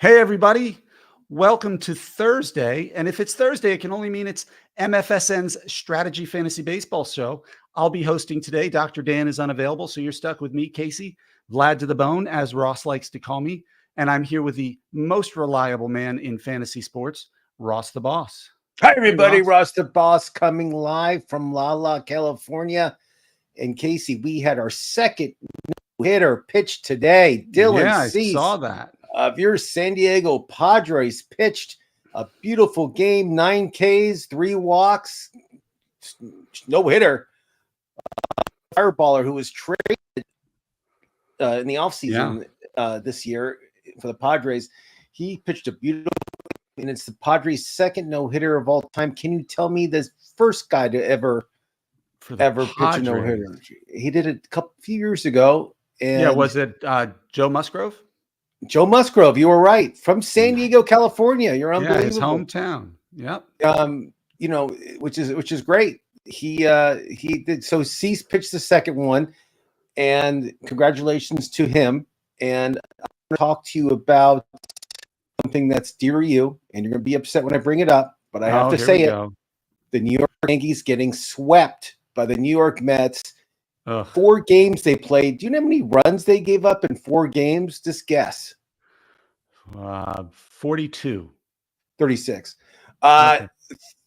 Hey, everybody. Welcome to Thursday. And if it's Thursday, it can only mean it's MFSN's Strategy Fantasy Baseball Show. I'll be hosting today. Dr. Dan is unavailable, so you're stuck with me, Casey, Vlad to the bone, as Ross likes to call me. And I'm here with the most reliable man in fantasy sports, Ross the Boss. Hi, everybody. Hey, Ross the Boss coming live from California. And Casey, we had our second hitter pitch today. Dylan Cease, I saw that. Of your San Diego Padres pitched a beautiful game, 9 Ks, 3 walks, no hitter. Fireballer who was traded in the offseason this year for the Padres. He pitched a beautiful game, and it's the Padres' second no-hitter of all time. Can you tell me the first guy to ever pitch a no-hitter? He did it a few years ago. And was it Joe Musgrove? Joe Musgrove, you were right. From San Diego, California. You're unbelievable. Yeah, his hometown. Yep. Which is great. He did. So Cease pitched the second one, and congratulations to him. And I'm going to talk to you about something that's dear to you, and you're going to be upset when I bring it up, but I have to say it. The New York Yankees getting swept by the New York Mets. 4 games they played. Do you know how many runs they gave up in 4 games? Just guess. 42. 36.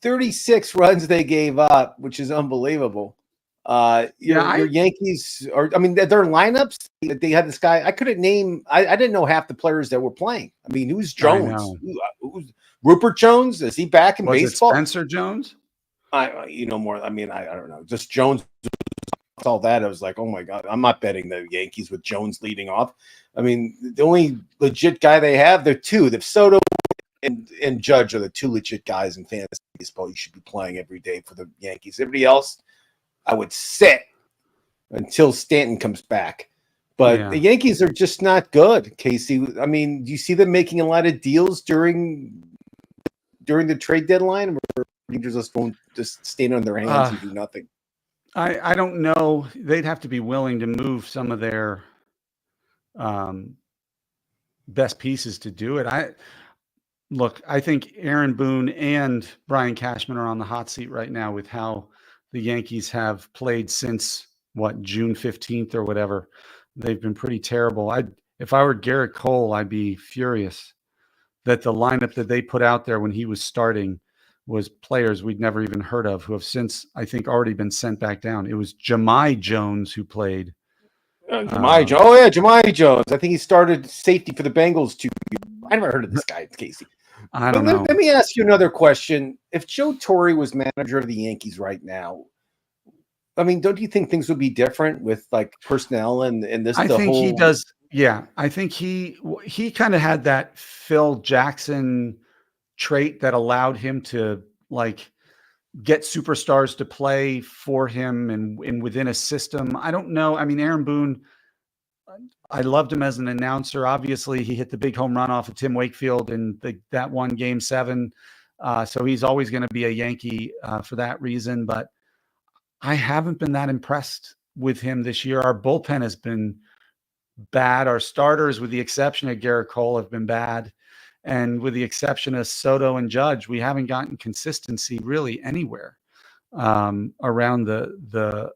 36 runs they gave up, which is unbelievable. Your Yankees are, their lineups, they had this guy. I couldn't name, I didn't know half the players that were playing. Who's Jones? Who's Rupert Jones? Is he back in baseball? Spencer Jones? More. I don't know. Just Jones. All that, I was like, oh my God, I'm not betting the Yankees with Jones leading off. The only legit guy they have, they're 2. They've Soto and Judge are the 2 legit guys in fantasy baseball you should be playing every day for the Yankees. Everybody else, I would sit until Stanton comes back. But the Yankees are just not good, Casey. Do you see them making a lot of deals during the trade deadline, or Rangers just won't just stand on their hands and do nothing? I don't know. They'd have to be willing to move some of their best pieces to do it. I think Aaron Boone and Brian Cashman are on the hot seat right now with how the Yankees have played since June 15th or whatever. They've been pretty terrible. If I were Garrett Cole, I'd be furious that the lineup that they put out there when he was starting was players we'd never even heard of, who have since, I think, already been sent back down. It was Jahmai Jones who played. Jahmai Jones. I think he started safety for the Bengals too. I never heard of this guy, Casey. I don't know. Let me ask you another question. If Joe Torre was manager of the Yankees right now, don't you think things would be different with personnel and this? I think he does. Yeah, I think he kind of had that Phil Jackson trait that allowed him to get superstars to play for him and within a system. I don't know. Aaron Boone, I loved him as an announcer. Obviously, he hit the big home run off of Tim Wakefield in that one Game 7. So he's always going to be a Yankee for that reason. But I haven't been that impressed with him this year. Our bullpen has been bad. Our starters, with the exception of Garrett Cole, have been bad. And with the exception of Soto and Judge, we haven't gotten consistency really anywhere around the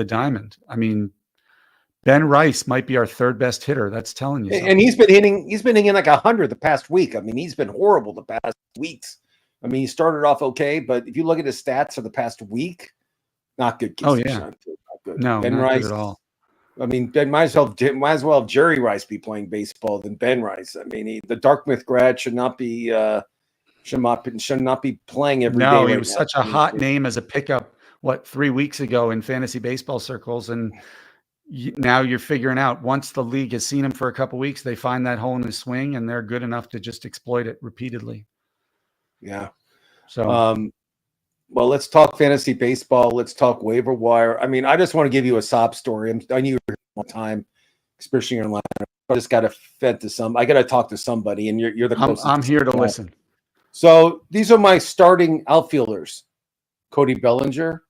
diamond. Ben Rice might be our 3rd best hitter. That's telling you something. And he's been hitting like 100 the past week. He's been horrible the past weeks. He started off okay, but if you look at his stats for the past week, not good. Oh yeah, not good. No, Ben not Rice good at all. Ben might as well have Jerry Rice be playing baseball than Ben Rice. The Dartmouth grad should not be playing every day. No, he was such a hot name as a pickup 3 weeks ago in fantasy baseball circles, and now you're figuring out once the league has seen him for a couple of weeks, they find that hole in his swing, and they're good enough to just exploit it repeatedly. Yeah. So. Well, let's talk fantasy baseball. Let's talk waiver wire. I just want to give you a sob story. I knew you were here all the time, especially in your lineup. I just got to I got to talk to somebody, and you're the closest. I'm here to listen. So these are my starting outfielders: Cody Bellinger.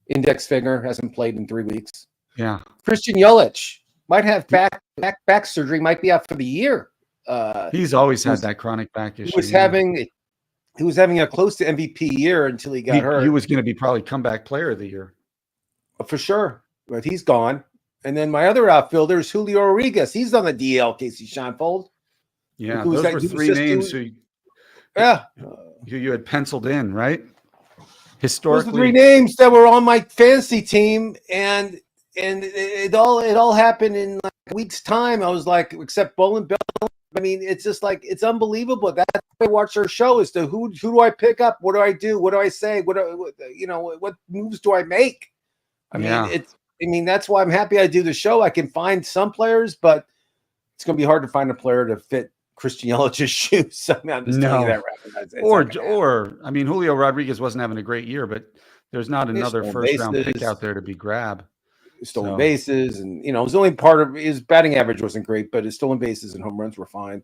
Index finger, hasn't played in 3 weeks. Yeah. Christian Yelich might have back back surgery, might be out for the year. He's always had that chronic back issue. He was having a close to MVP year until he got hurt. He was going to be probably comeback player of the year. For sure, but he's gone. And then my other outfielder is Julio Rodriguez. He's on the DL, Casey Scheinfeld. Yeah, those were three names who you had penciled in, right? Historically, those are three names that were on my fantasy team, and it all happened in like a week's time. I was like, except Bolin Bell. I mean, it's just like, it's unbelievable. That's why I watch our show, as to who do I pick up? What do I do? What do I say? What moves do I make? I mean, that's why I'm happy I do the show. I can find some players, but it's going to be hard to find a player to fit Christian Yelich's shoes. I mean, I'm just telling you that right. Or I mean, Julio Rodriguez wasn't having a great year, but there's not another first-round pick out there to be grabbed. Stolen bases, and it was only part of his batting average wasn't great, but his stolen bases and home runs were fine.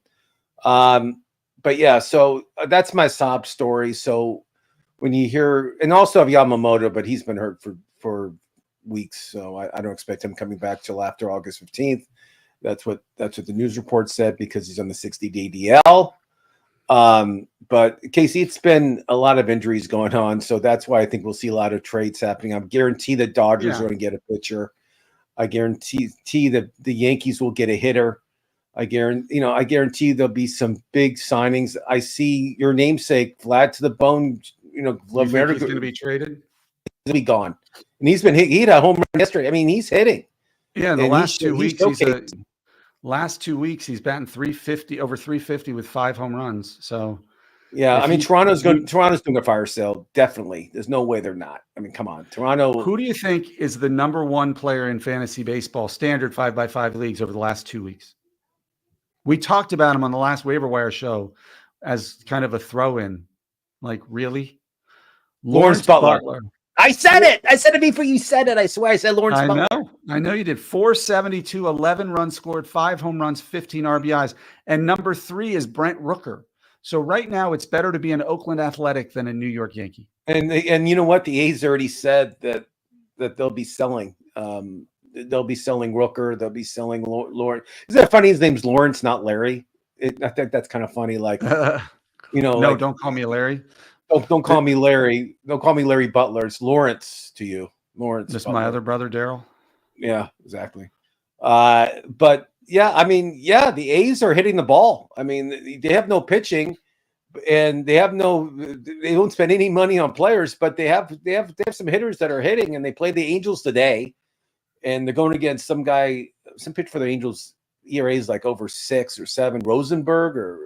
But yeah, so that's my sob story. So when you hear, and also have Yamamoto, but he's been hurt for weeks, so I don't expect him coming back till after August 15th. That's what the news report said, because he's on the 60-day DL. But Casey, it's been a lot of injuries going on, so that's why I think we'll see a lot of trades happening. I guarantee the Dodgers are going to get a pitcher. I guarantee that the Yankees will get a hitter. I guarantee there'll be some big signings. I see your namesake, Vlad to the bone. He's going to be traded. He'll be gone, and he hit a home run yesterday. I mean, he's hitting. Yeah, in the last 2 weeks, last 2 weeks he's batting .350, over .350 with 5 home runs. So yeah, I mean, Toronto's doing a fire sale. Definitely, there's no way they're not. I mean, come on, Toronto. Who do you think is the number one player in fantasy baseball, standard 5x5 leagues, over the last 2 weeks? We talked about him on the last waiver wire show as kind of a throw-in. Like, really? Lawrence Butler. I said it. I said it before you said it. I swear I said Lawrence Butler. I know you did. 472, 11 runs scored, 5 home runs, 15 RBIs. And number 3 is Brent Rooker. So right now it's better to be an Oakland Athletic than a New York Yankee. And you know what? The A's already said that they'll be selling. They'll be selling Rooker. They'll be selling Lawrence. Isn't that funny? His name's Lawrence, not Larry. I think that's kind of funny. Like, no, don't call me Larry. Don't call me Larry. Don't call me Larry Butler. It's Lawrence to you. Lawrence. Just my other brother, Daryl. Yeah, exactly. But yeah, I mean, the A's are hitting the ball. I mean, they have no pitching, and they don't spend any money on players, but they have some hitters that are hitting, and they play the Angels today, and they're going against some pitch for the Angels. ERA is like over 6 or 7. Rosenberg, or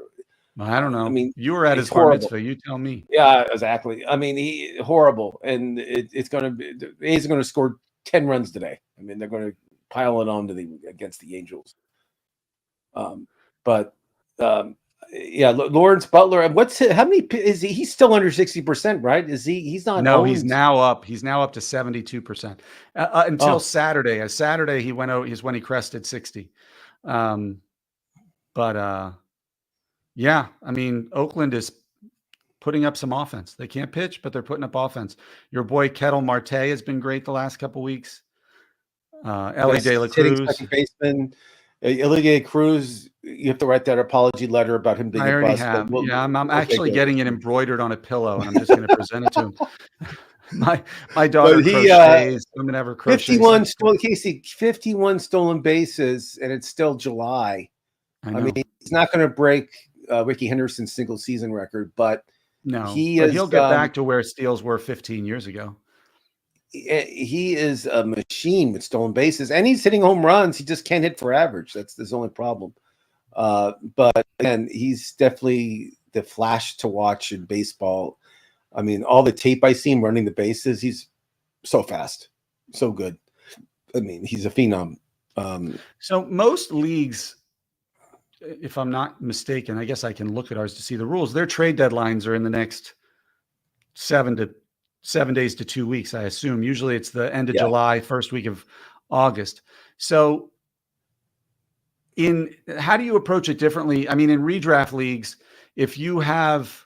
I don't know. I mean, you were at his bar mitzvah. You tell me. Yeah, exactly. I mean, he horrible, and it's going to be, the A's are going to score 10 runs today. I mean, they're going to pile it on against the Angels. Lawrence Butler. How many is he? He's still under 60%, right? Is he? He's not. No, he's now up. He's now up to 72% until Saturday. Saturday he went out. Is when he crested 60. Yeah, I mean, Oakland is putting up some offense. They can't pitch, but they're putting up offense. Your boy Ketel Marte has been great the last couple weeks. Ellie De La Cruz, second baseman. Ellie De La Cruz, you have to write that apology letter about him being I already have. I'm actually getting it embroidered on a pillow, and I'm just going to present it to him. My daughter crochets. I'm going to have her crochet. 51 stolen bases, and it's still July. I mean, he's not going to break Ricky Henderson's single season record, but he'll get back to where steals were 15 years ago. He is a machine with stolen bases, and he's hitting home runs. He just can't hit for average. That's his only problem. But again, he's definitely the flash to watch in baseball. I mean, all the tape I see him running the bases, he's so fast, so good. I mean, he's a phenom. So most leagues, if I'm not mistaken, I guess I can look at ours to see the rules. Their trade deadlines are in the next 7 days to 2 weeks, I assume. Usually it's the end of July, first week of August. So how do you approach it differently? I mean, in redraft leagues, if you have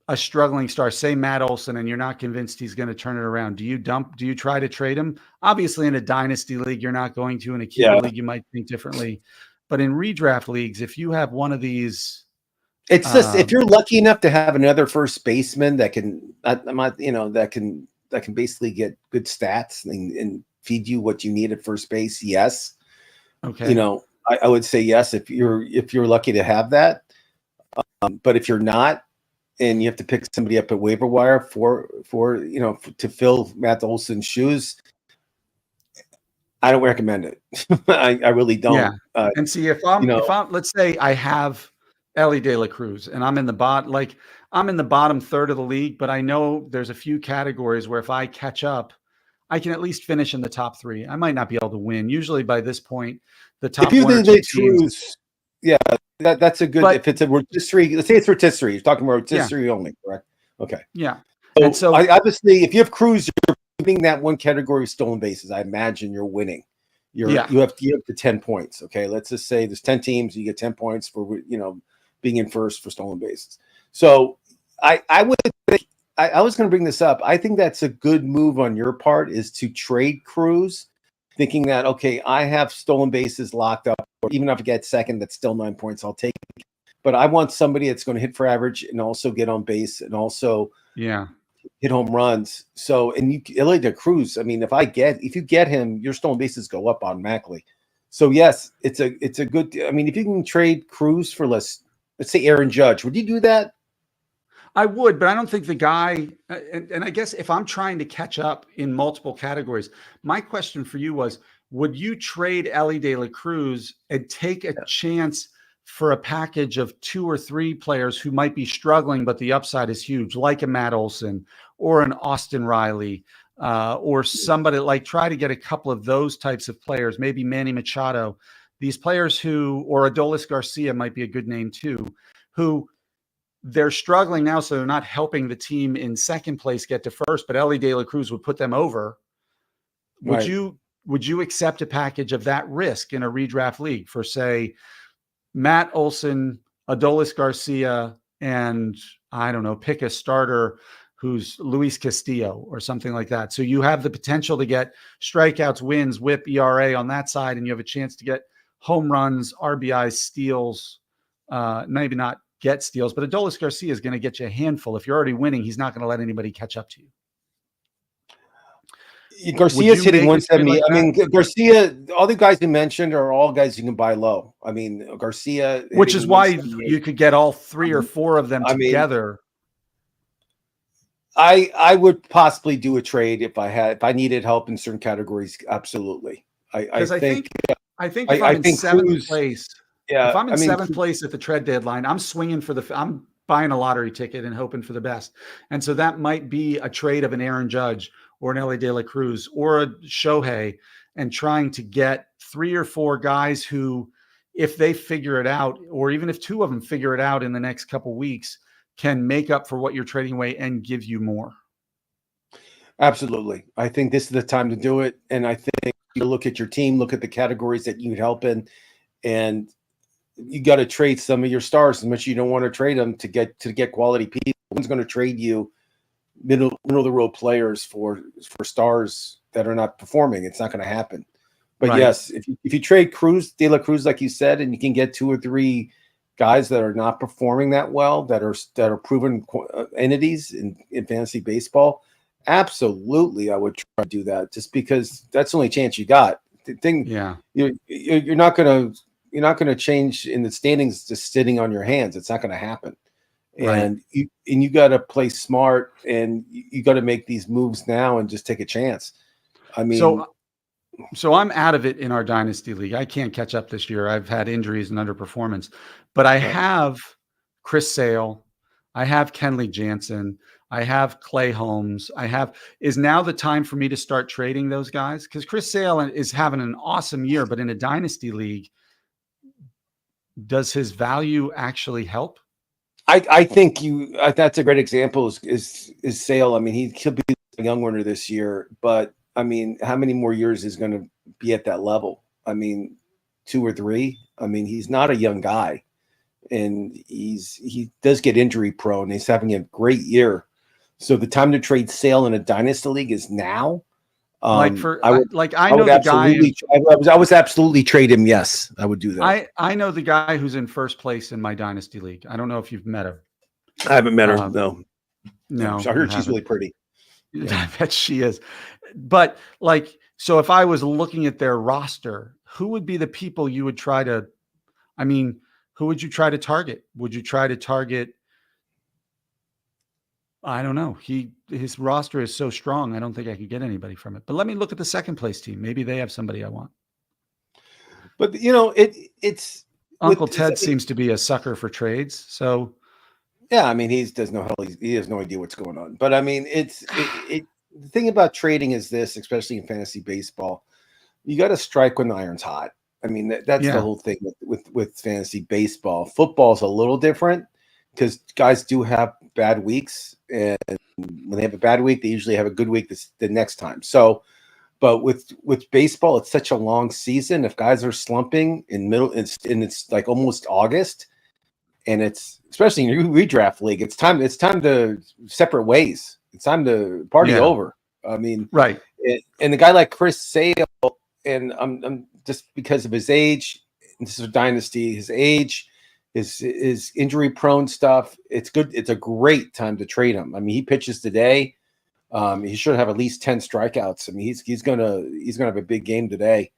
a struggling star, say Matt Olson, and you're not convinced he's going to turn it around, do you try to trade him? Obviously, in a dynasty league, you're not going to. In a keeper Yeah. league, you might think differently. But in redraft leagues, if you have one of these, It's just if you're lucky enough to have another first baseman that can, that can basically get good stats and feed you what you need at first base. Yes, okay, I would say yes if you're lucky to have that. But if you're not, and you have to pick somebody up at waiver wire to fill Matt Olson's shoes, I don't recommend it. I really yeah. don't. And see, if You know, I'm, let's say I have Ellie De La Cruz, and I'm in the I'm in the bottom third of the league, but I know there's a few categories where if I catch up, I can at least finish in the top three. I might not be able to win. Usually by this point, the if top you one or do two the teams. Cruz, yeah, that's a good. But If it's a rotisserie, let's say it's rotisserie. You're talking about yeah, rotisserie only, correct? Okay. yeah. And So so, obviously, if you have Cruz, you're winning that one category of stolen bases. I imagine you're winning. yeah, You have the 10 points. Okay, let's just say there's 10 teams. You get 10 points for being in first for stolen bases. So I would think I was going to bring this up. I think that's a good move on your part is to trade Cruz, thinking that okay, I have stolen bases locked up, or even if I get second, that's still 9 points. I'll take it. But I want somebody that's going to hit for average and also get on base and also yeah. hit home runs. So, and Ellie De Cruz, I mean, if you get him, your stolen bases go up automatically. So yes, it's a good. I mean, if you can trade Cruz for let's say Aaron Judge, would you do that? I would, but I don't think the guy, and I guess if I'm trying to catch up in multiple categories, my question for you was, would you trade Ellie De La Cruz and take a chance for a package of 2 or 3 players who might be struggling, but the upside is huge, like a Matt Olson or an Austin Riley, or somebody like try to get a couple of those types of players, maybe Manny Machado, these players or Adolis Garcia might be a good name too, who they're struggling now, so they're not helping the team in second place get to first, but Ellie De La Cruz would put them over. Would Right. you accept a package of that risk in a redraft league for, say, Matt Olson, Adolis Garcia, and I don't know, pick a starter who's Luis Castillo or something like that. So you have the potential to get strikeouts, wins, whip, ERA on that side, and you have a chance to get home runs, RBIs, steals, maybe not get steals, but Adolis Garcia is going to get you a handful. If you're already winning, he's not going to let anybody catch up to you. Would Garcia's you hitting make a trade 170. like I that? mean, Garcia, all the guys you mentioned are all guys you can buy low. I mean, Garcia Which hitting is why 178. you could get all 3 or 4 of them I mean, together. I would possibly do a trade if I needed help in certain categories. Absolutely. Because I think if I I'm in think seventh Cruz, place, if yeah, I'm in seventh place at the trade deadline, I'm swinging I'm buying a lottery ticket and hoping for the best. And so that might be a trade of an Aaron Judge or an Ellie De La Cruz or a Shohei, and trying to get 3 or 4 guys who, if they figure it out, or even if 2 of them figure it out in the next couple weeks, can make up for what you're trading away and give you more. absolutely. I think this is the time to do it. And I think you look at your team, look at the categories that you need help in, and you got to trade some of your stars as much as you don't want to trade them to get quality people. One's going to trade you middle of the road players for stars that are not performing. It's not going to happen. But Right. yes, if you trade De La Cruz, like you said, and you can get 2 or 3 guys that are not performing that well, that are proven entities in fantasy baseball, absolutely, I would try to do that just because that's the only chance you got. The thing, Yeah. you're not gonna change in the standings just sitting on your hands. It's not going to happen. Right. And you got to play smart, and you got to make these moves now and just take a chance. I mean, So I'm out of it in our dynasty league. I can't catch up this year. I've had injuries and underperformance, but I right. have Chris Sale. I have Kenley Jansen. I have Clay Holmes. Is now the time for me to start trading those guys? Because Chris Sale is having an awesome year, but in a dynasty league, does his value actually help? I think that's a great example is Sale. I mean, he'll be a young winner this year, but I mean, how many more years is going to be at that level? I mean, 2 or 3. I mean, he's not a young guy. and he does get injury prone. He's having a great year, so the time to trade Sale in a dynasty league is now. I would the guy. absolutely. I was absolutely trade him. Yes, I would do that. I know the guy who's in first place in my dynasty league. I don't know if you've met him. I haven't met her. No. No, I heard she's really pretty. I bet she is. But so if I was looking at their roster, who would be the people you would try to? I mean, who would you try to target? Would you try to target? I don't know. His roster is so strong. I don't think I could get anybody from it. But let me look at the second place team. Maybe they have somebody I want. But it's Uncle Ted seems to be a sucker for trades. So yeah, I mean he has no idea what's going on. But I mean the thing about trading is this, especially in fantasy baseball, you got to strike when the iron's hot. I mean that's the whole thing with fantasy baseball. Football's a little different because guys do have bad weeks, and when they have a bad week, they usually have a good week the next time. So, but with baseball, it's such a long season. If guys are slumping it's like almost August, and it's especially in your redraft league, it's time to separate ways. It's time to party over. I mean, right. And the guy like Chris Sale, and I'm just because of his age, this is a dynasty, his age, his injury prone stuff. It's good. It's a great time to trade him. I mean, he pitches today. He should have at least 10 strikeouts. I mean, he's gonna have a big game today.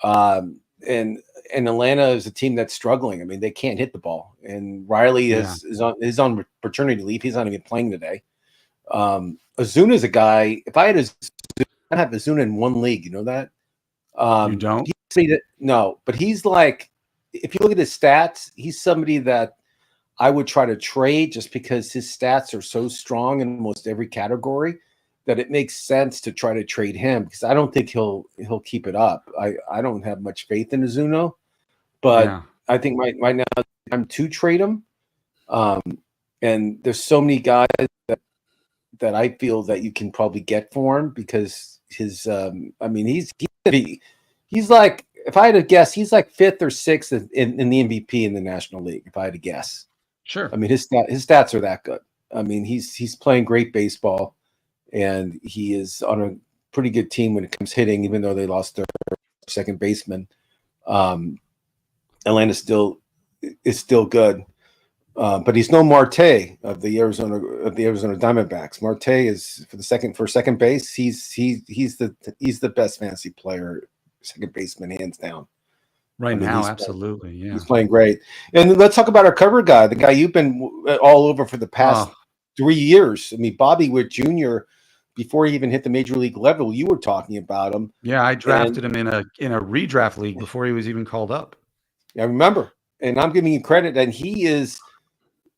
And Atlanta is a team that's struggling. I mean, they can't hit the ball. And Riley is on paternity leave. He's not even playing today. Azuna is a guy. If I had I'd have Azuna in one league. You know that? You don't? No, but he's like, if you look at his stats, he's somebody that I would try to trade just because his stats are so strong in almost every category that it makes sense to try to trade him, because I don't think he'll keep it up. I don't have much faith in Azuna, but I think right now I'm to trade him. And there's so many guys that I feel that you can probably get for him, because his I mean he's like, if I had to guess, he's like 5th or 6th in the MVP in the National League, if I had to guess. Sure. I mean his stats are that good. I mean he's playing great baseball, and he is on a pretty good team when it comes hitting, even though they lost their second baseman. Atlanta is still good. But he's no Marte of the Arizona Diamondbacks. Marte is for second base. He's the best fantasy player, second baseman, hands down. Right now, absolutely. Yeah, he's playing great. And let's talk about our cover guy, the guy you've been all over for the past 3 years. I mean, Bobby Witt Jr. Before he even hit the major league level, you were talking about him. Yeah, I drafted him in a redraft league before he was even called up. I remember, and I'm giving you credit. And he is.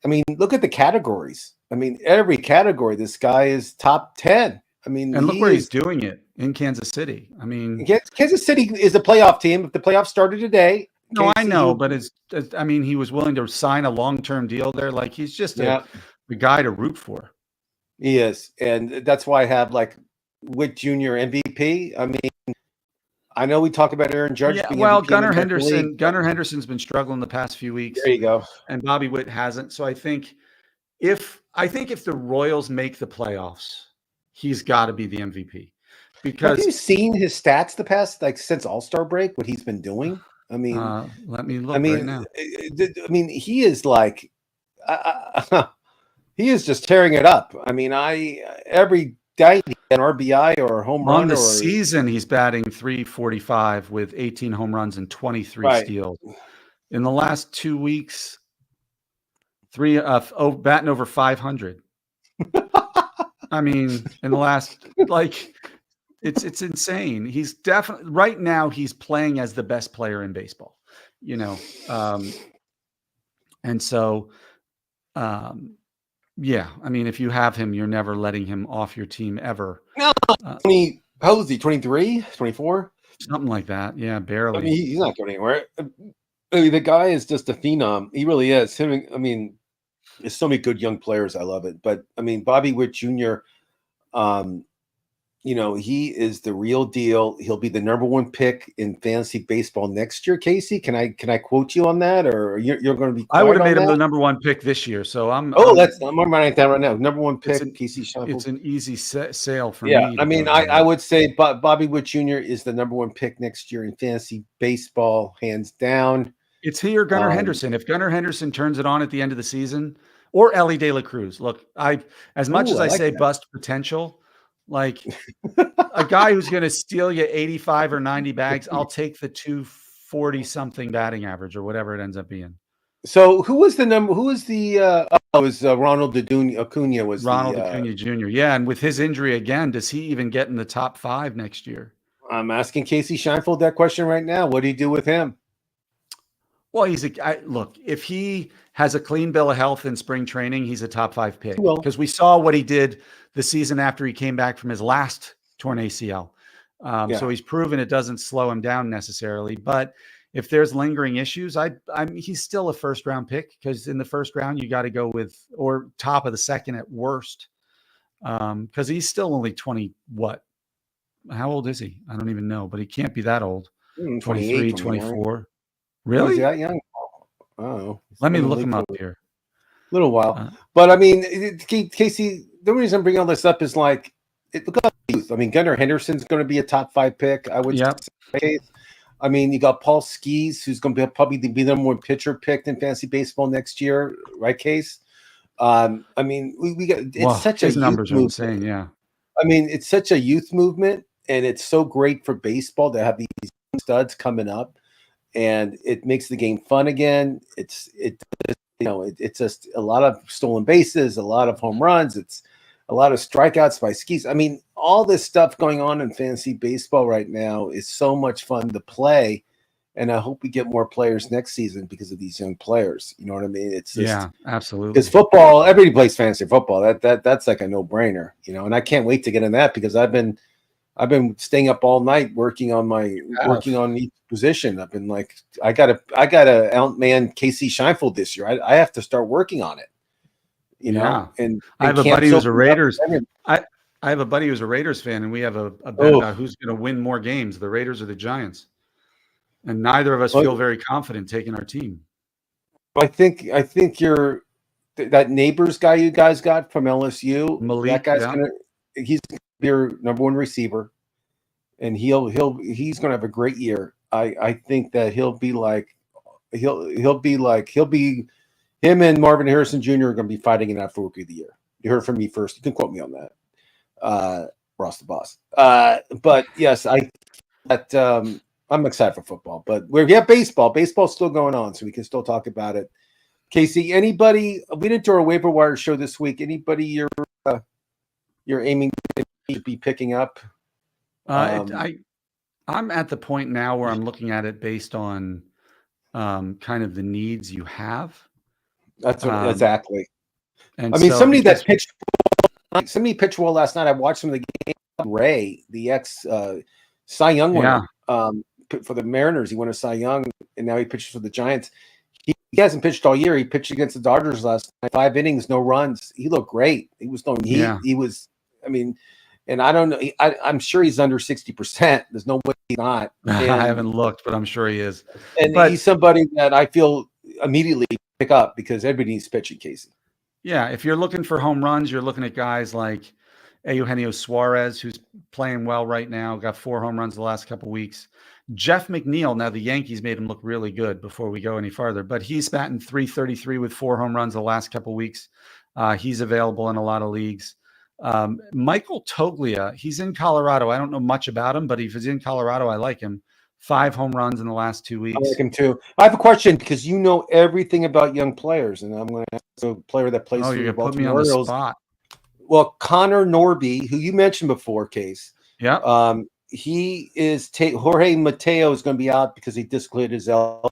I mean, look at the categories. I mean, every category, this guy is top 10. I mean, and look where he's doing it in Kansas City. I mean, Kansas City is a playoff team. If the playoffs started today, no, I know, but I mean, he was willing to sign a long-term deal there. Like, he's just the guy to root for. He is, and that's why I have like Witt Jr. MVP. I mean, I know we talk about Aaron Judge. Yeah, well, Gunnar Henderson's been struggling the past few weeks. There you go. And Bobby Witt hasn't. So I think if the Royals make the playoffs, he's got to be the MVP. Because have you seen his stats the past, like since All-Star break, what he's been doing? I mean, let me look right now. I mean, he is like, he is just tearing it up. I mean, every day an RBI or a home run. On the season, he's batting .345 with 18 home runs and 23 steals. In the last 2 weeks, batting over 500. I mean, in the last, like, it's insane. He's definitely right now. He's playing as the best player in baseball, you know, and so, yeah. I mean, if you have him, you're never letting him off your team ever. No, how old is he? 23, 24? Something like that. Yeah, barely. I mean, he's not going anywhere. I mean, the guy is just a phenom. He really is. I mean, there's so many good young players. I love it. But I mean, Bobby Witt Jr. he is the real deal. He'll be the number one pick in fantasy baseball next year. Casey, can I quote you on that, or you're going to be I would quiet have on made him the that? number one pick this year. So I'm writing it down right now. Number one it's pick, an Casey it's Scheinfeld. an easy sale for Yeah, me I to mean, go I there. would say Bobby Witt Jr. is the number one pick next year in fantasy baseball, hands down. It's he or Gunnar Um, Henderson. If Gunnar Henderson turns it on at the end of the season, or Ellie De La Cruz. Look, as much ooh, as I I like say bust potential, like a guy who's going to steal you 85 or 90 bags, I'll take the 240 something batting average or whatever it ends up being. So who was the number? Who was the? It was Ronald Acuna was Ronald the. Acuna Jr. Yeah, and with his injury again, does he even get in the top 5 next year? I'm asking Casey Scheinfeld that question right now. What do you do with him? Well, look, if he has a clean bill of health in spring training, he's a top 5 pick Well, because we saw what he did the season after he came back from his last torn ACL. So yeah. he's proven it doesn't slow him down necessarily. But if there's lingering issues, he's still a first round pick because in the first round you got to go with or top of the second at worst because he's still only 20. What? How old is he? I don't even know, but he can't be that old. 28, 23, 29. 24. Oh, is he Really? that young? Oh, he's Let me been in the look league him for up a here. little while. Uh, But I mean, Casey, the reason I'm bringing all this up is like, look at the youth. I mean, Gunnar Henderson's going to be a top 5 pick. I would yep. say. I mean, you got Paul Skees, who's going to probably be the number one pitcher picked in fantasy baseball next year, right, Case? I mean, we got it's Well, such a his youth numbers are movement. insane. Yeah. I mean, it's such a youth movement, and it's so great for baseball to have these studs coming up, and it makes the game fun again. It's just a lot of stolen bases, a lot of home runs. It's a lot of strikeouts by Skees. I mean, all this stuff going on in fantasy baseball right now is so much fun to play. And I hope we get more players next season because of these young players. You know what I mean? It's just Yeah, absolutely. because football, everybody plays fantasy football. That's like a no-brainer, and I can't wait to get in that because I've been staying up all night working on each position. I've been like, I gotta outman Casey Scheinfeld this year. I have to start working on it, Yeah. and I have a buddy camps who's a open up. Raiders. I have a buddy who's a Raiders fan, and we have a bet Oh, about who's going to win more games, the Raiders or the Giants. And neither of us well, feel very confident taking our team. I think you're that neighbors guy you guys got from LSU. That Malik, guy's yeah. he's gonna be your number one receiver, and he's gonna have a great year. I think that he'll be him and Marvin Harrison Jr. are gonna be fighting it out for Rookie of the Year. You heard from me first. You can quote me on that, Ross the Boss. But yes, I'm excited for football, but we have baseball. Baseball's still going on, so we can still talk about it. Casey, anybody? We didn't do our waiver wire show this week. Anybody you're aiming to be picking up? I'm at the point now where I'm looking at it based on kind of the needs you have. That's exactly. And I mean, so somebody pitched well last night. I watched some of the game. Ray, the ex Cy Young winner, for the Mariners, he won a Cy Young, and now he pitches for the Giants. He hasn't pitched all year. He pitched against the Dodgers last night, 5 innings, no runs. He looked great. He was throwing heat. Yeah. He was. I mean, and I don't know. I'm sure he's under 60%. There's no way he's not. I haven't looked, but I'm sure he is. And he's somebody that I feel immediately pick up because everybody needs pitching, Casey. Yeah, if you're looking for home runs, you're looking at guys like Eugenio Suarez, who's playing well right now, got 4 home runs the last couple of weeks. Jeff McNeil, now the Yankees made him look really good before we go any farther, but he's batting .333 with 4 home runs the last couple of weeks. He's available in a lot of leagues. Michael Toglia, he's in Colorado. I don't know much about him, but if he's in Colorado, I like him. 5 home runs in the last 2 weeks. I like him too. I have a question because you know everything about young players, and I'm going to ask a player that plays for the Baltimore Orioles. The spot. Well, Connor Norby, who you mentioned before, Case. Yeah. He is Jorge Mateo is going to be out because he dislocated his elbow.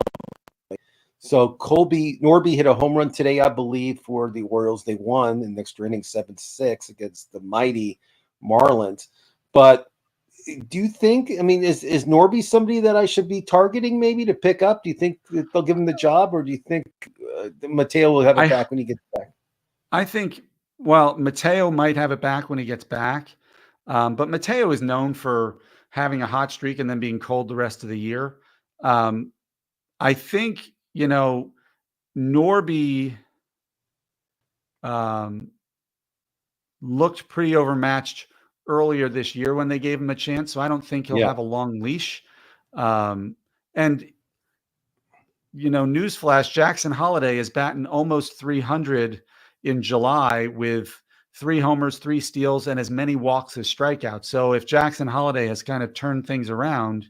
So Norby hit a home run today, I believe, for the Orioles. They won in the extra inning 7-6 against the mighty Marlins. But do you think, I mean, is Norby somebody that I should be targeting maybe to pick up? Do you think they'll give him the job, or do you think Mateo will have it back when he gets back? I think, well, Mateo might have it back when he gets back. But Mateo is known for having a hot streak and then being cold the rest of the year. I think, Norby looked pretty overmatched earlier this year when they gave him a chance. So I don't think he'll have a long leash. And newsflash, Jackson Holliday is batting almost 300 in July with 3 homers, 3 steals, and as many walks as strikeouts. So if Jackson Holliday has kind of turned things around,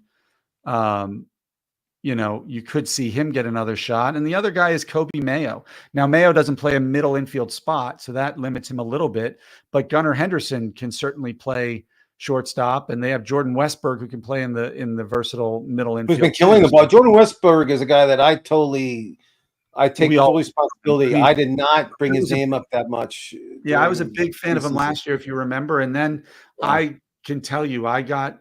you could see him get another shot. And the other guy is Kobe Mayo. Now, Mayo doesn't play a middle infield spot, so that limits him a little bit. But Gunnar Henderson can certainly play shortstop, and they have Jordan Westberg who can play in the versatile middle infield. Who's been killing the ball. Jordan Westberg is a guy that I take full responsibility. I did not bring his name up that much. Yeah, I was a big fan of him last year, if you remember. And then I can tell you, I got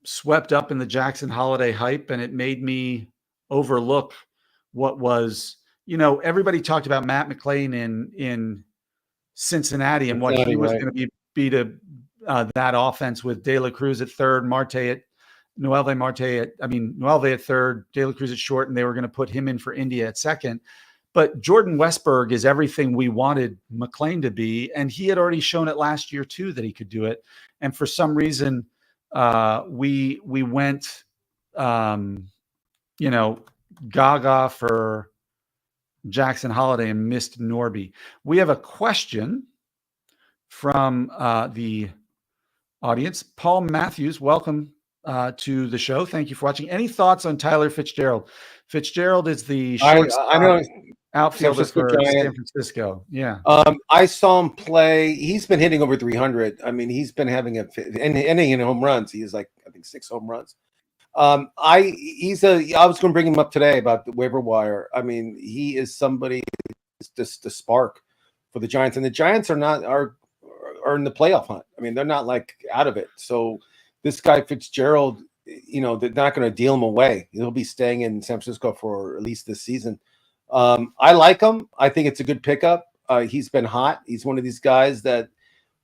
swept up in the Jackson Holliday hype, and it made me overlook what was, everybody talked about Matt McLean in Cincinnati and what he was going to be to that offense with De La Cruz at third, Noelve at third, De La Cruz at short, and they were going to put him in for India at second. But Jordan Westberg is everything we wanted McLean to be, and he had already shown it last year too that he could do it. And for some reason, we went, gaga for Jackson Holliday and missed Norby. We have a question from the audience. Paul Matthews, welcome to the show. Thank you for watching. Any thoughts on Tyler Fitzgerald? Fitzgerald is the outfielder for San Francisco. Yeah. I saw him play. He's been hitting over 300. I mean, he's been having in home runs. He is like, I think 6 home runs. I was going to bring him up today about the waiver wire. I mean, he is somebody just the spark for the Giants, and the Giants are in the playoff hunt. I mean, they're not like out of it. So this guy Fitzgerald, they're not going to deal him away. He'll be staying in San Francisco for at least this season. I like him. I think it's a good pickup. He's been hot. He's one of these guys that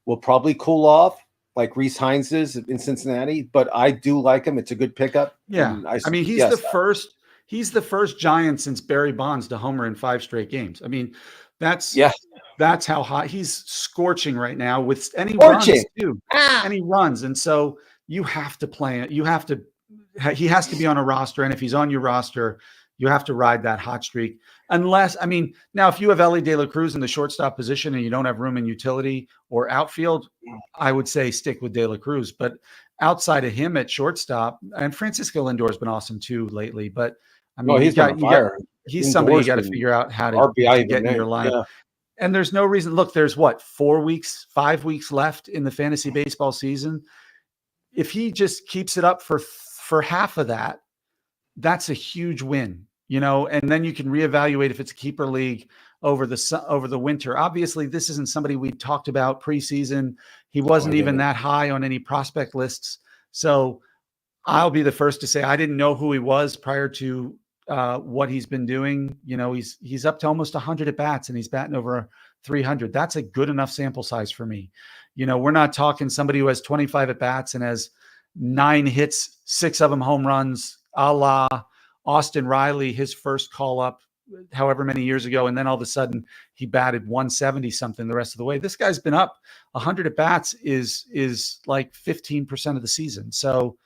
will probably cool off, like Reese Hines is in Cincinnati. But I do like him. It's a good pickup. Yeah, he's the first Giant since Barry Bonds to homer in 5 straight games. I mean, that's how hot he's scorching right now with any runs too. Any runs, and so you have to play it. He has to be on a roster, and if he's on your roster, you have to ride that hot streak. Unless, now if you have Ellie De La Cruz in the shortstop position and you don't have room in utility or outfield, I would say stick with De La Cruz. But outside of him at shortstop, and Francisco Lindor has been awesome too lately. But he's somebody you got to figure out how to get in your lineup. Yeah. And there's no reason. Look, there's 5 weeks left in the fantasy baseball season. If he just keeps it up for half of that, that's a huge win, and then you can reevaluate if it's a keeper league over the winter. Obviously, this isn't somebody we talked about preseason. He wasn't even that high on any prospect lists. So I'll be the first to say I didn't know who he was prior to what he's been doing. He's up to almost 100 at bats and he's batting over 300. That's a good enough sample size for me. We're not talking somebody who has 25 at bats and has 9 hits, 6 of them home runs, a la Austin Riley, his first call up however many years ago. And then all of a sudden he batted 170 something the rest of the way. This guy's been up 100 at bats is like 15% of the season. So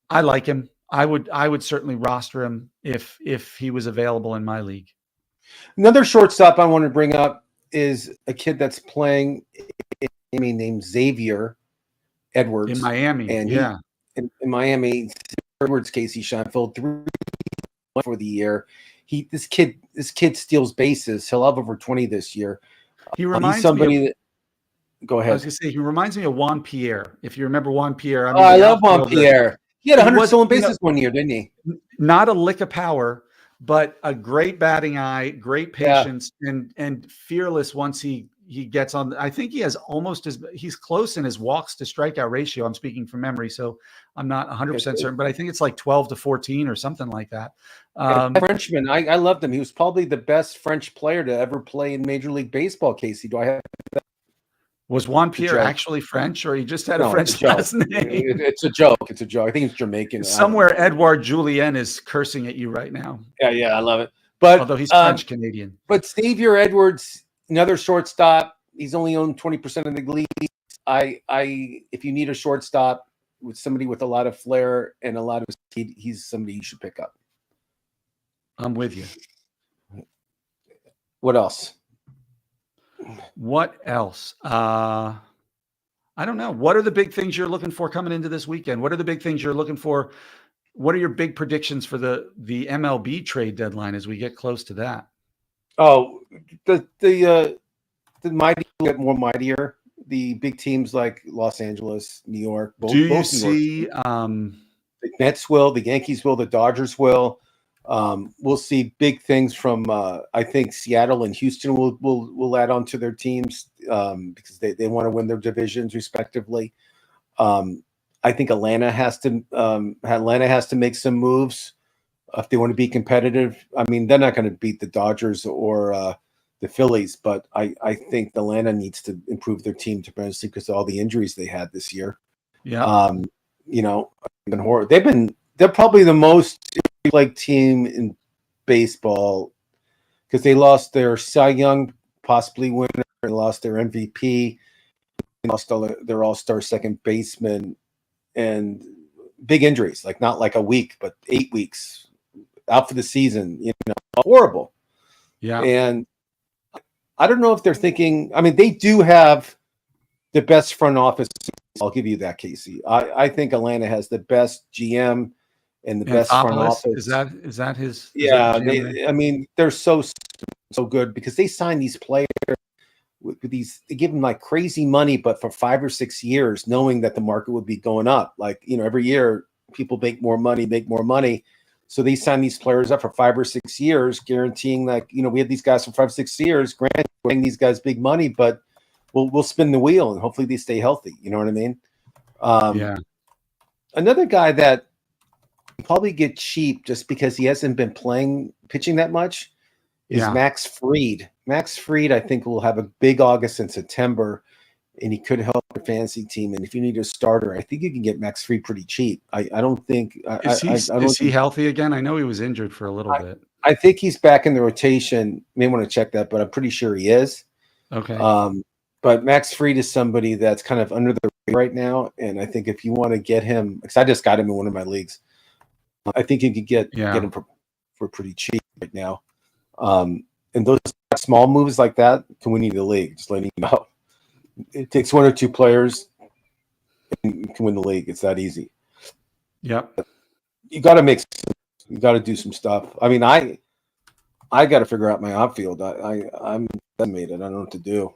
I like him. I would certainly roster him if he was available in my league. Another shortstop I want to bring up is a kid that's playing named Xavier Edwards in Miami. And in Miami, Edwards, Casey Scheinfeld, 3 for the year. This kid steals bases. He'll have over 20 this year. He reminds Go ahead. I was going to say he reminds me of Juan Pierre. If you remember Juan Pierre, I love Juan Pierre. He had 100 stolen bases one year, didn't he? Not a lick of power, but a great batting eye, great patience, and fearless once he gets on. I think he has he's close in his walks to strikeout ratio. I'm speaking from memory, so I'm not 100% certain, but I think it's like 12-14 or something like that. Frenchman, I loved him. He was probably the best French player to ever play in Major League Baseball. Casey, do I have that? Was Juan It's a Pierre joke. actually French, or he just had a No, it's a French joke. last name? It's a joke. It's a joke. I think it's Jamaican. I don't know. Somewhere Edouard Julien is cursing at you right now, Yeah, I love it. But although he's French Canadian. But Xavier Edwards, another shortstop. He's only owned 20% of the league. If you need a shortstop with somebody with a lot of flair and a lot of speed, he's somebody you should pick up. I'm with you. What else? What else? I don't know. What are the big things you're looking for coming into this weekend? What are the big things you're looking for? What are your big predictions for the MLB trade deadline as we get close to that? Oh, the mighty get more mightier. The big teams like Los Angeles, New York. Do you see? The Mets will, the Yankees will, the Dodgers will. We'll see big things from I think Seattle and Houston will add on to their teams because they want to win their divisions respectively. I think Atlanta has to make some moves if they want to be competitive. I mean, they're not going to beat the Dodgers or the Phillies, but I think Atlanta needs to improve their team tremendously because of all the injuries they had this year. Yeah. They're probably the most like team in baseball because they lost their Cy Young possibly winner, and lost their MVP, lost their all-star second baseman, and big injuries, like not like a week, but 8 weeks out for the season, horrible. Yeah. And I don't know if they're thinking, I mean, they do have the best front office. I'll give you that, Casey. I think Atlanta has the best GM and the best front office. Is that his? Yeah, they're so good because they sign these players with these. They give them like crazy money, but for 5 or 6 years, knowing that the market would be going up. Like every year people make more money. So they sign these players up for 5 or 6 years, guaranteeing we had these guys for 5 or 6 years. Granted, we're paying these guys big money, but we'll spin the wheel and hopefully they stay healthy. You know what I mean? Yeah. Another guy that probably get cheap just because he hasn't been pitching that much is Max Fried. Max Fried, I think, will have a big August and September, and he could help your fantasy team. And if you need a starter, I think you can get Max Fried pretty cheap. I don't think is he healthy again? I know he was injured for a little bit. I think he's back in the rotation. May want to check that, but I'm pretty sure he is. Okay. But Max Fried is somebody that's kind of under the radar right now, and I think if you want to get him, because I just got him in one of my leagues, I think you could get him for pretty cheap right now. And those small moves like that can win you the league. Just letting you know, it takes 1 or 2 players and you can win the league. It's that easy. Yep. You got to do some stuff. I mean, I got to figure out my outfield. I'm decimated. I don't know what to do.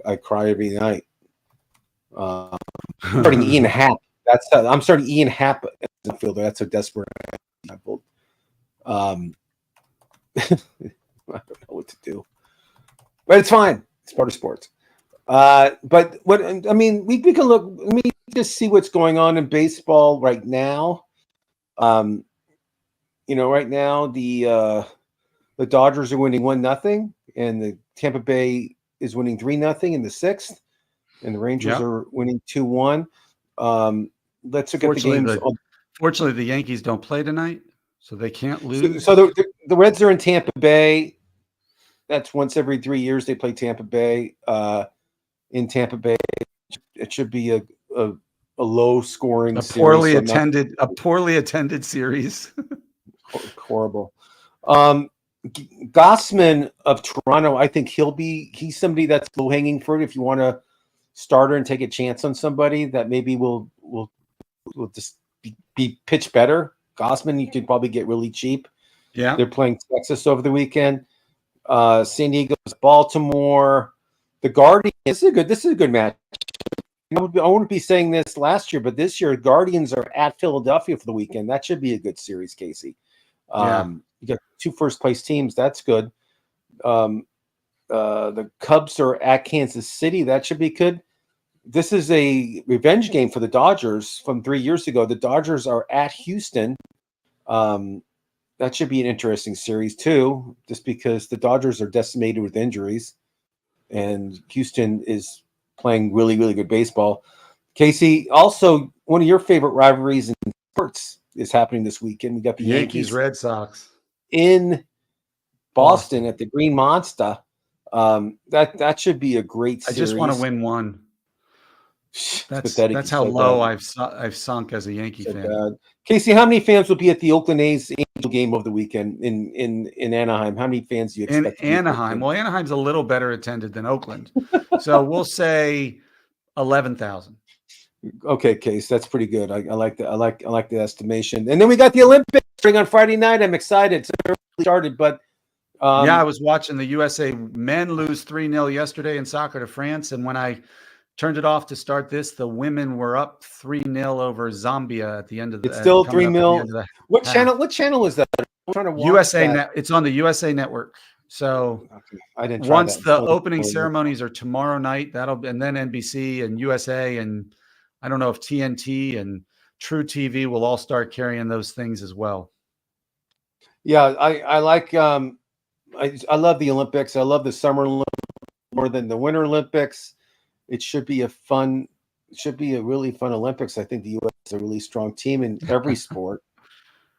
I cry every night. Starting Ian Happ. I'm starting Ian Happ as a fielder. That's a desperate. I don't know what to do, but it's fine. It's part of sports. But what I mean, we can look. Let me just see what's going on in baseball right now. Right now the Dodgers are winning 1-0, and the Tampa Bay is winning 3-0 in the 6th, and the Rangers are winning 2-1. Let's look at the games. Fortunately, the Yankees don't play tonight, so they can't lose. So the Reds are in Tampa Bay. That's once every 3 years they play Tampa Bay. In Tampa Bay, it should be a low scoring, a poorly attended series. Horrible. Gossman of Toronto, I think he's somebody that's low hanging fruit. If you want to starter and take a chance on somebody that maybe will just be pitch better. Gossman, you could probably get really cheap. Yeah, they're playing Texas over the weekend. San Diego, Baltimore, the Guardians. This is a good match. I wouldn't be saying this last year, but this year Guardians are at Philadelphia for the weekend. That should be a good series, Casey. You got 2 first-place teams. That's good. The Cubs are at Kansas City. That should be good. This is a revenge game for the Dodgers from 3 years ago. The Dodgers are at Houston. That should be an interesting series too, just because the Dodgers are decimated with injuries, and Houston is playing really, really good baseball. Casey, also one of your favorite rivalries in sports is happening this weekend. We got the Yankees Red Sox in Boston Boston. at the Green Monster. That should be a great I series. just want to win one. That's how low I've sunk as a Yankee fan. Bad. Casey, how many fans will be at the Oakland A's Angel game over the weekend in Anaheim? How many fans do you expect? In Anaheim, well, Anaheim's a little better attended than Oakland, so we'll say 11,000. Okay, Case, that's pretty good. I like that. I like the estimation. And then we got the Olympics on Friday night. I'm excited. It's early started, but yeah, I was watching the USA men lose 3-0 yesterday in soccer to France, and when I turned it off to start this, the women were up 3-0 over Zambia at the end of the. It's still 3-0. What half. What channel is that? I'm trying to watch USA that. Net. It's on the USA Network. So okay. I didn't try once that. the opening ceremonies are tomorrow night, and then NBC and USA and I don't know if TNT and True TV will all start carrying those things as well. Yeah, I like I love the Olympics. I love the Summer Olympics more than the Winter Olympics. It should be a really fun Olympics. I think the U.S. is a really strong team in every sport.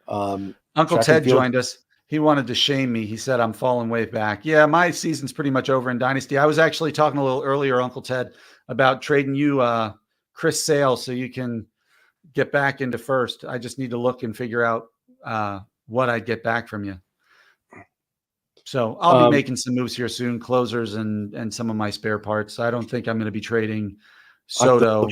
Uncle Ted joined us. He wanted to shame me. He said, I'm falling way back. Yeah, my season's pretty much over in Dynasty. I was actually talking a little earlier, Uncle Ted, about trading you Chris Sale so you can get back into first. I just need to look and figure out what I'd get back from you. So I'll be making some moves here soon, closers and some of my spare parts. I don't think I'm going to be trading Soto.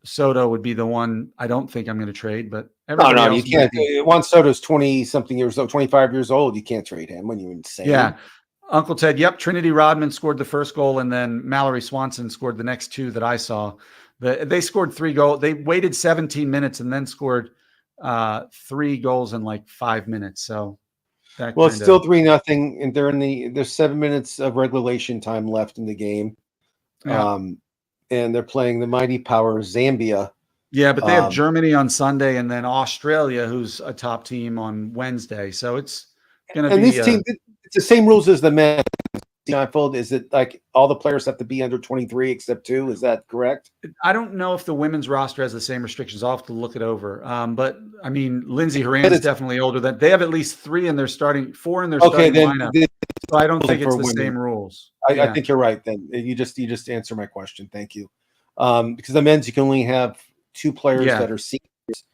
Soto would be the one I don't think I'm going to trade, but no, you can't. Juan Soto's 20-something years old, 25 years old. You can't trade him when you're insane. Yeah. Uncle Ted, yep. Trinity Rodman scored the first goal, and then Mallory Swanson scored the next two that I saw. They scored 3 goals. They waited 17 minutes and then scored 3 goals in like 5 minutes. So it's still 3-0, and there's 7 minutes of regulation time left in the game. Yeah. And they're playing the mighty power Zambia. Yeah, but they have Germany on Sunday and then Australia, who's a top team, on Wednesday. So it's going to be. And this team, it's the same rules as the men. Is it like all the players have to be under 23 except 2? Is that correct? I don't know if the women's roster has the same restrictions. I'll have to look it over. But I mean, Lindsey Horan is definitely older than they have at least 4 in their starting lineup. So I don't think it's the same rules. I think you're right. Then you just answer my question. Thank you. Because the men's you can only have 2 players that are seniors,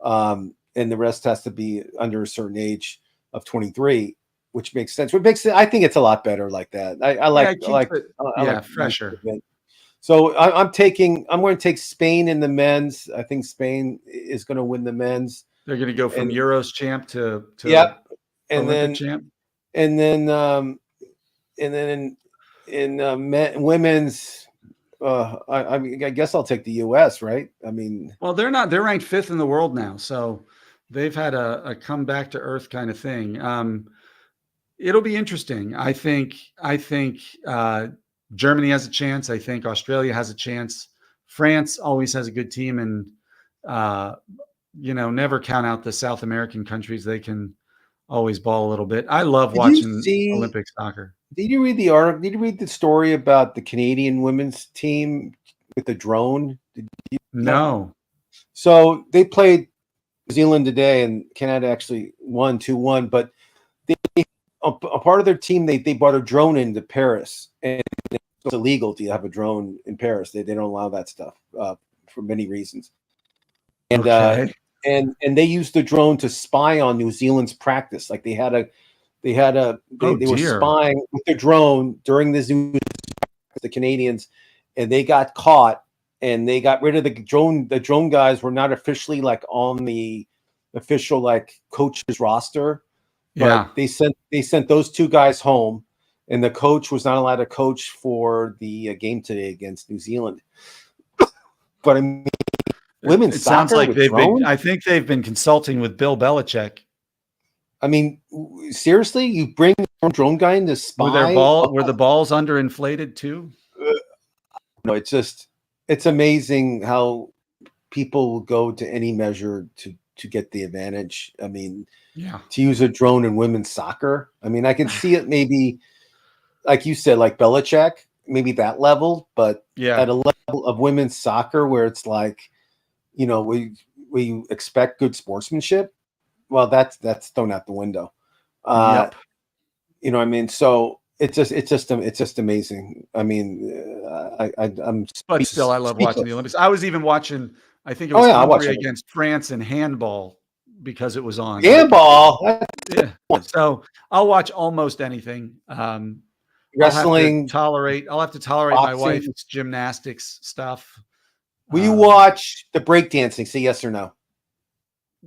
and the rest has to be under a certain age of 23. Which makes sense. I think it's a lot better like that. I like fresher. So I'm going to take Spain in the men's. I think Spain is going to win the men's. They're going to go from Euros champ to and Olympic champ. And then in women's, I guess I'll take the U.S. Right? I mean, well, they're ranked 5th in the world now, so they've had a come back to earth kind of thing. It'll be interesting. I think Germany has a chance. I think Australia has a chance. France always has a good team, and never count out the South American countries. They can always ball a little bit. I love watching Olympic soccer. Did you read the article? Did you read the story about the Canadian women's team with the drone? No. So they played New Zealand today, and Canada actually won 2-1. But a part of their team, they brought a drone into Paris, and it's illegal to have a drone in Paris. They don't allow that stuff for many reasons. And and they used the drone to spy on New Zealand's practice. Like they were spying with the drone during the Canadians, and they got caught, and they got rid of the drone. The drone guys were not officially like on the official like coach's roster. But they sent those 2 guys home, and the coach was not allowed to coach for the game today against New Zealand. But I mean, women's soccer sounds like I think they've been consulting with Bill Belichick. I mean, seriously, you bring a drone guy in to spy? Were the balls underinflated too? No, it's amazing how people go to any measure to get the advantage. I mean, to use a drone in women's soccer. I mean, I can see it maybe, like you said, like Belichick. maybe that level, but Yeah. at a level of women's soccer where it's like, we expect good sportsmanship. Well, that's thrown out the window. Yep. You know what I mean? So it's just amazing. I mean, I'm But still, I love watching the speechless. Olympics. I was even watching, I think it Oh was yeah, I watch Hungary it. against France in handball because it was on. Handball, Yeah. So I'll watch almost anything. wrestling, I'll have to tolerate my boxing. wife's gymnastics stuff. Will you Um, watch the breakdancing? Say yes or no.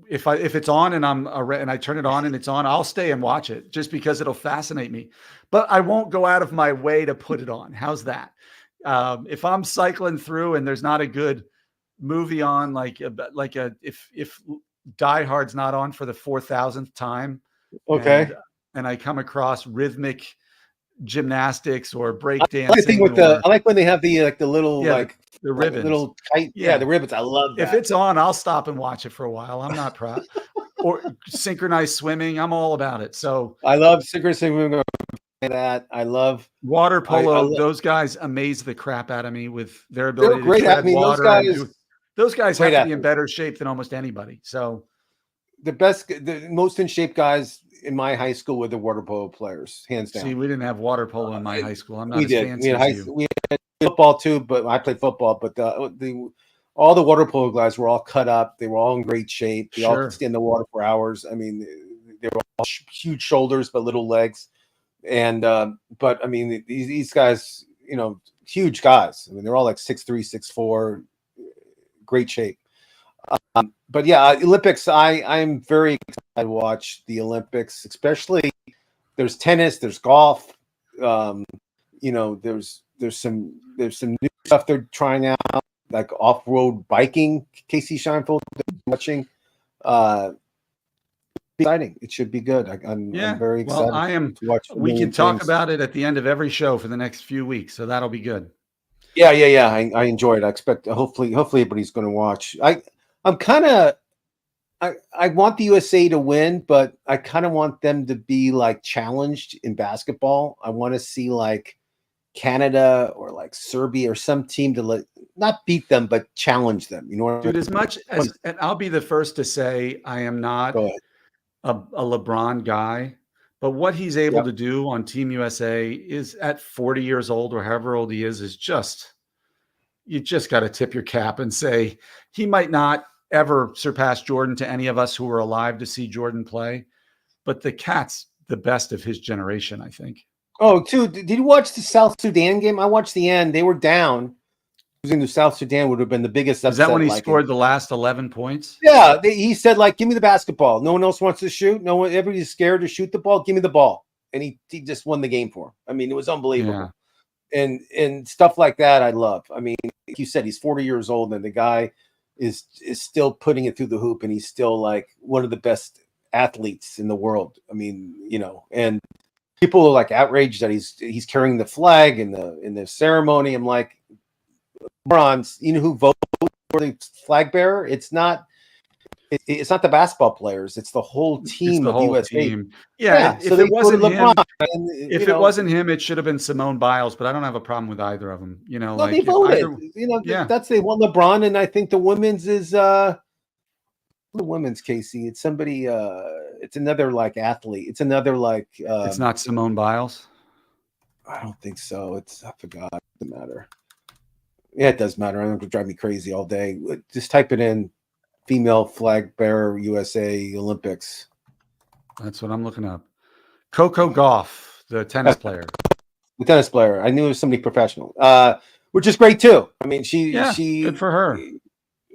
if it's on and and I turn it on and it's on, I'll stay and watch it just because it'll fascinate me. But I won't go out of my way to put it on. How's that? If I'm cycling through and there's not a good movie on, if Die Hard's not on for the 4,000th time, Okay. and I come across rhythmic gymnastics or I like the thing breakdancing with the. or I like when they have the little yeah, the like ribbons. little tight. Yeah, Yeah. the ribbons. I love If that. it's on, I'll stop and watch it for a while. I'm not proud. Or synchronized swimming. I'm all about it. So I love synchronous. That I love. water I polo, love. those guys amaze the crap out of me with their They're ability to great. I tread mean, those water and guys. do. Those guys Great have to be in athletes. better shape than almost anybody. So The most in shape guys in my high school were the water polo players, hands see, down. we didn't have water polo in my high school. I'm not We as did. fancy as you. We had football too, but I played football. But all the water polo guys were all cut up. They were all in great shape. They all could Sure. stay in the water for hours. I mean, they were all huge shoulders but little legs. And but I mean, these guys, huge guys. I mean, they're all like 6'3", 6'4", great shape. But yeah, Olympics. I'm very excited to watch the Olympics, especially. There's tennis, there's golf. There's some new stuff they're trying out, like off-road biking. Casey Scheinfeld watching. Exciting. It should be good. I'm very excited to watch. We can talk about it at the end of every show for the next few weeks, so that'll be good. Yeah. I enjoy it. I expect hopefully everybody's going to watch. I'm kind of. I want the USA to win, but I kind of want them to be like challenged in basketball. I want to see like Canada or like Serbia or some team to not beat them, but challenge them. You know, Dude, as much as, and I'll be the first to say I am not a LeBron guy, but what he's able to do on Team USA is at 40 years old or however old he is just, you just got to tip your cap and say he might not ever surpass Jordan to any of us who were alive to see Jordan play, but the cat's the best of his generation, I think. Oh, too. Did you watch the South Sudan game? I watched the end. They were down. Losing to South Sudan would have been the biggest upset. Is that when he scored the last 11 points? Yeah. He said, like, give me the basketball. No one else wants to shoot. No one, everybody's scared to shoot the ball. Give me the ball. And he just won the game for him. I mean, it was unbelievable. Yeah. And stuff like that, I love. I mean, like you said, he's 40 years old, and the guy is still putting it through the hoop, and he's still like one of the best athletes in the world. I mean, and people are like outraged that he's carrying the flag in the ceremony. I'm like, bronze. You know who voted for the flag bearer? It's not the basketball players. It's the whole team of the USA team. Yeah. So it wasn't LeBron. If it wasn't him, it should have been Simone Biles. But I don't have a problem with either of them. They voted. That's they won LeBron, and I think the women's is the women's Casey. It's somebody. It's another like athlete. It's another like. It's not Simone Biles. I don't think so. I forgot. It doesn't matter. Yeah, it does matter. It's going to drive me crazy all day. Just type it in. Female flag bearer USA Olympics. That's what I'm looking up. Coco Gauff, the tennis player. The tennis player. I knew it was somebody professional, which is great too. I mean, she good for her.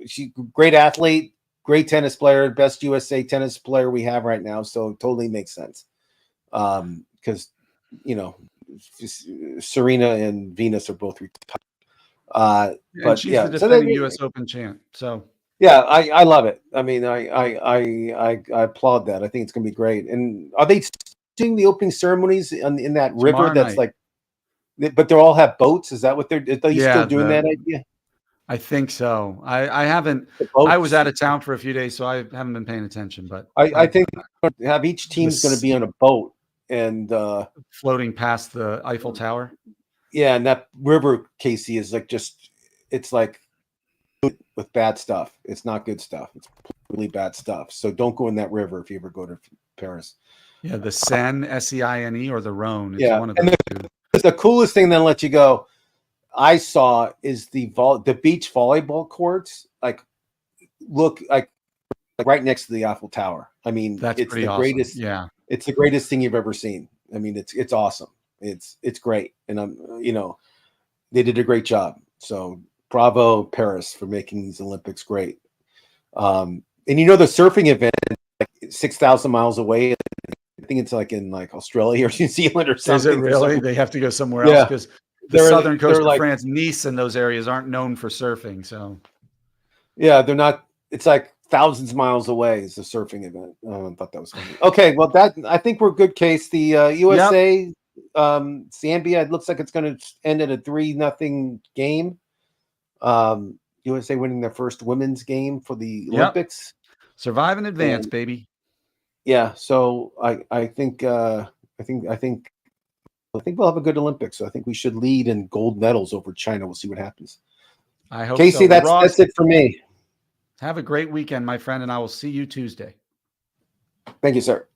She great athlete, great tennis player, best USA tennis player we have right now. So it totally makes sense. Because Serena and Venus are both retired. But she's the defending U.S. Open champ. So. Yeah, I love it. I mean, I applaud that. I think it's going to be great. And are they doing the opening ceremonies in that river that's like, but they all have boats? Is that what are they still doing that idea? I think so. I haven't. I was out of town for a few days, so I haven't been paying attention. But I think have each team's going to be on a boat and floating past the Eiffel Tower. Yeah, and that river, Casey, is like it's like with bad stuff. It's not good stuff. It's really bad stuff. So don't go in that river if you ever go to Paris. Yeah, the Seine, Seine, or the Rhone. It's Yeah, one of and those two. the coolest thing then let you go. I saw is the beach volleyball courts. Like look like right next to the Eiffel Tower. I mean, That's it's pretty the awesome. greatest. Yeah. It's the greatest thing you've ever seen. I mean, it's awesome. It's great, and they did a great job. So bravo Paris for making these Olympics great. And the surfing event, like 6,000 miles away. I think it's like in like Australia or New Zealand or Is it something. really? They have to go somewhere else Yeah, because the they're southern coast of like France, Nice, and those areas aren't known for surfing. So yeah, they're not. It's like thousands of miles away is the surfing event. I thought that was funny. Okay, well that I think we're good. Case the yep. USA Zambia. It looks like it's going to end in a 3-0 game. USA winning their first women's game for the Yep. Olympics. Survive in advance, And, baby. yeah, so I think we'll have a good Olympics. So I think we should lead in gold medals over China. We'll see what happens. I hope Casey, so. Ross, that's it for me. have a great weekend, my friend, and I will see you Tuesday. Thank you, sir.